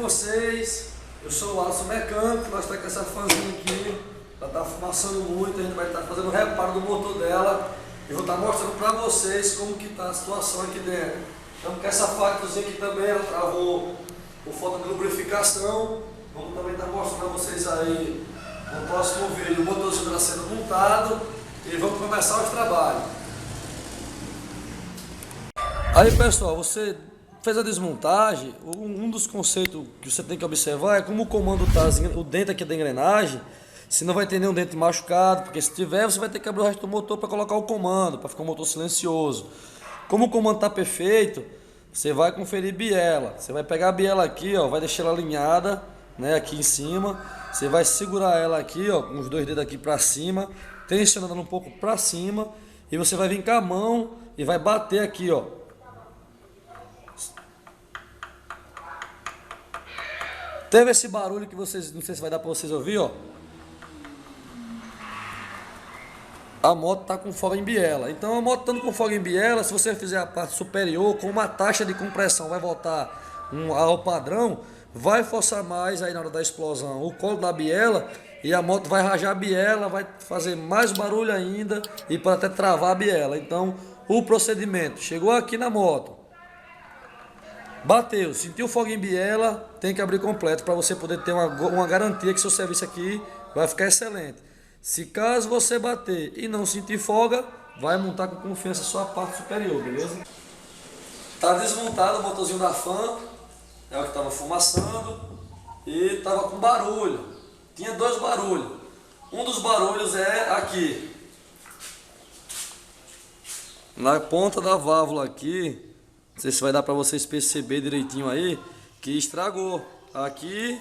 vocês? Eu sou o Alisson Mecânico, nós estamos com essa fãzinha aqui, ela está fumaçando muito, a gente vai estar fazendo o reparo do motor dela e vou estar mostrando para vocês como que está a situação aqui dentro. Estamos com essa factozinha aqui também, ela travou o falta de lubrificação. Vamos também estar mostrando para vocês aí no próximo vídeo o motorzinho está sendo montado e vamos começar os trabalhos. Aí pessoal, você fez a desmontagem, um dos conceitos que você tem que observar é como o comando está, o dente aqui da engrenagem, se não vai ter nenhum dente machucado, porque se tiver você vai ter que abrir o resto do motor para colocar o comando, para ficar um motor silencioso. Como o comando está perfeito, você vai conferir biela, você vai pegar a biela aqui, ó, vai deixar ela alinhada, né, aqui em cima, você vai segurar ela aqui, ó, com os dois dedos aqui para cima, tensionando um pouco para cima, e você vai vir com a mão e vai bater aqui, ó. Teve esse barulho que vocês, não sei se vai dar para vocês ouvir, ó. A moto está com folga em biela. Então a moto estando com folga em biela, se você fizer a parte superior, com uma taxa de compressão vai voltar ao padrão, vai forçar mais aí na hora da explosão o colo da biela e a moto vai rajar a biela, vai fazer mais barulho ainda e pode até travar a biela. Então o procedimento, chegou aqui na moto, bateu, sentiu folga em biela, tem que abrir completo para você poder ter uma garantia que seu serviço aqui vai ficar excelente. Se caso você bater e não sentir folga, vai montar com confiança a sua parte superior, beleza? Tá desmontado o motorzinho da Fan, é o que estava fumaçando e estava com barulho. Tinha dois barulhos. Um dos barulhos é aqui, na ponta da válvula aqui. Não sei se vai dar para vocês perceber direitinho aí, que estragou aqui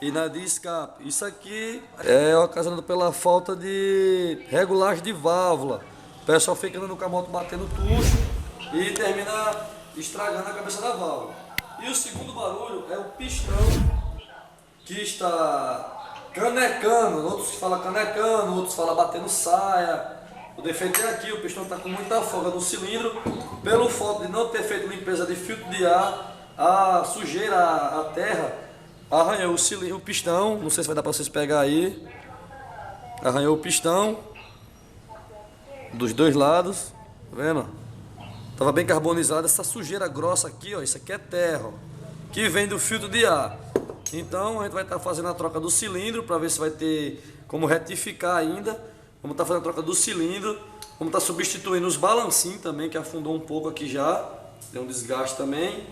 e na de escape. Isso aqui é ocasionado pela falta de regulagem de válvula. O pessoal fica andando com a moto batendo tucho e termina estragando a cabeça da válvula. E o segundo barulho é o pistão que está canecando. Outros falam canecando, outros falam batendo saia. O defeito é aqui, o pistão está com muita folga no cilindro, pelo fato de não ter feito limpeza de filtro de ar, a sujeira, a terra, arranhou o pistão, não sei se vai dar para vocês pegar aí, arranhou o pistão, dos dois lados, tá vendo? Estava bem carbonizado, essa sujeira grossa aqui, ó, isso aqui é terra, ó, que vem do filtro de ar. Então a gente vai estar fazendo a troca do cilindro, para ver se vai ter como retificar ainda. Vamos estar fazendo a troca do cilindro, vamos estar substituindo os balancinhos também, que afundou um pouco aqui já, deu um desgaste também.